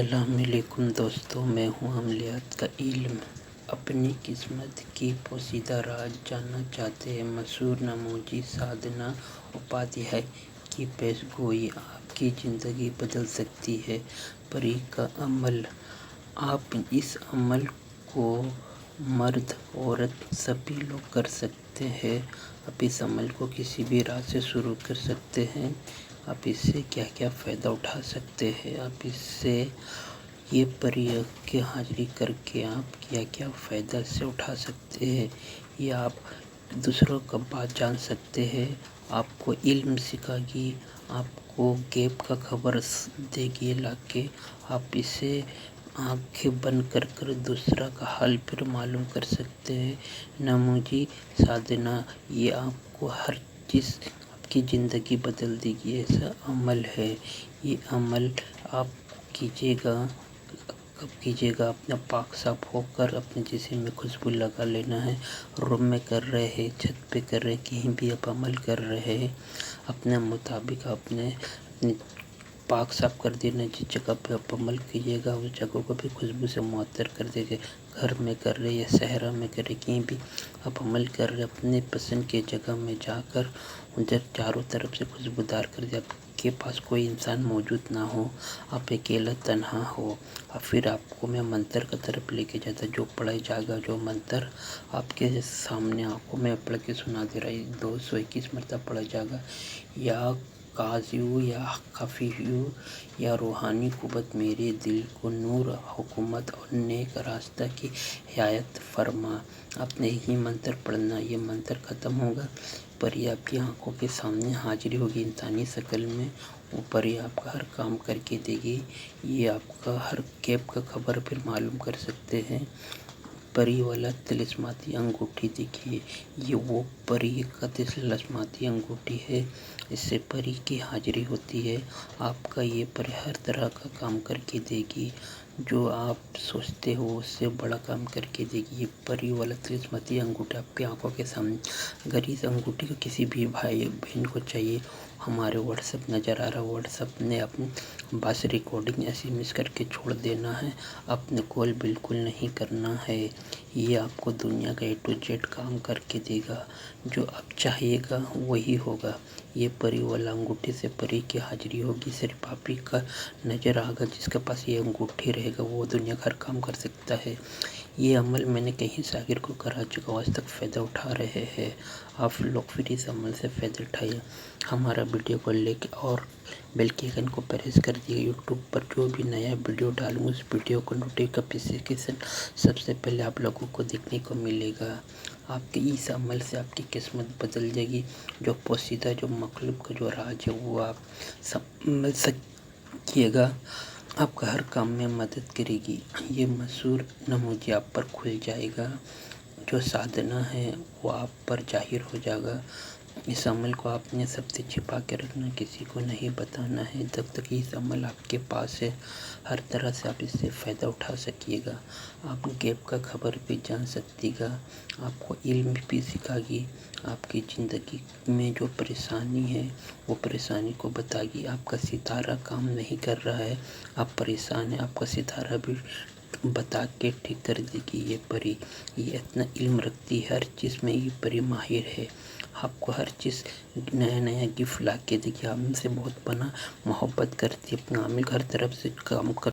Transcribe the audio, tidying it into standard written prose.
अस्सलाम वालेकुम दोस्तों, मैं हूं अमलियात का इल्म। अपनी किस्मत की पोशीदा राज जानना चाहते हैं? मशहूर नमूजी साधना उपाध्याय की पेशगोई आपकी ज़िंदगी बदल सकती है। परी का अमल। आप इस अमल को मर्द औरत सभी लोग कर सकते हैं। आप इस अमल को किसी भी रात से शुरू कर सकते हैं। आप इससे क्या क्या फ़ायदा उठा सकते हैं, आप इससे ये परी की हाजिरी करके आप क्या क्या फ़ायदा से उठा सकते हैं, ये आप दूसरों का बात जान सकते हैं। आपको इल्म सिखाएगी, आपको गैब का खबर देगी ला के। आप इसे आंखें बंद कर दूसरा का हाल फिर मालूम कर सकते हैं। नमूजी साधना ये आपको हर चीज़ आपकी ज़िंदगी बदल देगी, ऐसा अमल है। ये अमल आप कीजिएगा। कब कीजिएगा? अपना पाक साफ होकर अपने जिस्म में खुशबू लगा लेना है। रूम में कर रहे हैं, छत पे कर रहे हैं, कहीं भी आप अमल कर रहे हैं, अपने मुताबिक अपने पाक साफ कर देना। जिस जगह पे आप अमल कीजिएगा उस जगह को भी खुशबू से मुअत्तर कर देंगे। घर में कर रहे या सहरा में कर रहे, कहीं भी आप अमल कर रहे, अपने पसंद के जगह में जाकर उधर चारों तरफ से खुशबूदार कर दे। आपके पास कोई इंसान मौजूद ना हो, आप अकेला तन्हा हो, और फिर आपको मैं मंत्र की तरफ लेके जाता जो पढ़ा जाएगा। जो मंत्र आपके सामने आंखों में पढ़ के सुना दे रहा है, 221 मरतबा पढ़ा जाएगा। या काज़ियू या खफीयू या रूहानी कुव्वत मेरे दिल को नूर, हुकूमत और नेक रास्ता की हिदायत फरमा। आपने ही मंत्र पढ़ना। ये मंत्र ख़त्म होगा, परी आपकी आंखों के सामने हाजिरी होगी इंसानी शक्ल में। वो परी आपका हर काम करके देगी। ये आपका हर गैब का खबर फिर मालूम कर सकते हैं। परी वाला तिलिस्माती अंगूठी देखिए, ये वो परी का तिलिस्माती अंगूठी है। इससे परी की हाजिरी होती है। आपका ये परी हर तरह का काम करके देगी, जो आप सोचते हो उससे बड़ा काम करके देगी। ये परी वाला तिलिस्माती अंगूठी आपकी आंखों के सामने। अगर इस अंगूठी को किसी भी भाई बहन को चाहिए, हमारे व्हाट्सएप नज़र आ रहा है, व्हाट्सएप ने अपनी बस रिकॉर्डिंग SMS करके छोड़ देना है। अपने कॉल बिल्कुल नहीं करना है। ये आपको दुनिया का A to Z काम करके देगा। जो आप चाहिएगा वही होगा। ये परी वाला अंगूठी से परी की हाजिरी होगी। सिर्फ आप ही का नज़र आएगा, जिसके पास ये अंगूठी रहेगा वो दुनिया का हर काम कर सकता है। ये अमल मैंने कहीं शागिर को करा चुका, आज तक फ़ायदा उठा रहे हैं। आप लोग फिर इस अमल से फ़ायदा उठाइए। हमारा वीडियो को लेके और बेल के आइकन को प्रेस कर दिए। यूट्यूब पर जो भी नया वीडियो डालूँ उस वीडियो को नोटिफिकेशन सबसे पहले आप लोगों को देखने को मिलेगा। आपके इस अमल से आपकी किस्मत बदल जाएगी। जो पोशीदा जो मखलूक का जो राज है वो आप समझ सकिएगा। आपका हर काम में मदद करेगी। ये मशहूर नमूजी आप पर खुल जाएगा। जो साधना है वो आप पर जाहिर हो जाएगा। इस अमल को आपने सबसे छिपा के रखना, किसी को नहीं बताना है। जब तक इस अमल आपके पास है, हर तरह से आप इससे फ़ायदा उठा सकिएगा। आप गैब का खबर भी जान सकतीगा, आपको इल्म भी सिखाएगी। आपकी ज़िंदगी में जो परेशानी है वो परेशानी को बताएगी। आपका सितारा काम नहीं कर रहा है, आप परेशान हैं, आपका सितारा भी बता के ठीक कर देगी। ये परी ये इतना इल्म रखती है, हर चीज़ में ये परी माहिर है। आपको हर चीज़ नया नया गिफ्ट ला के देखिए। हमसे बहुत बना मोहब्बत करती है, अपना आमिल हर तरफ से काम कर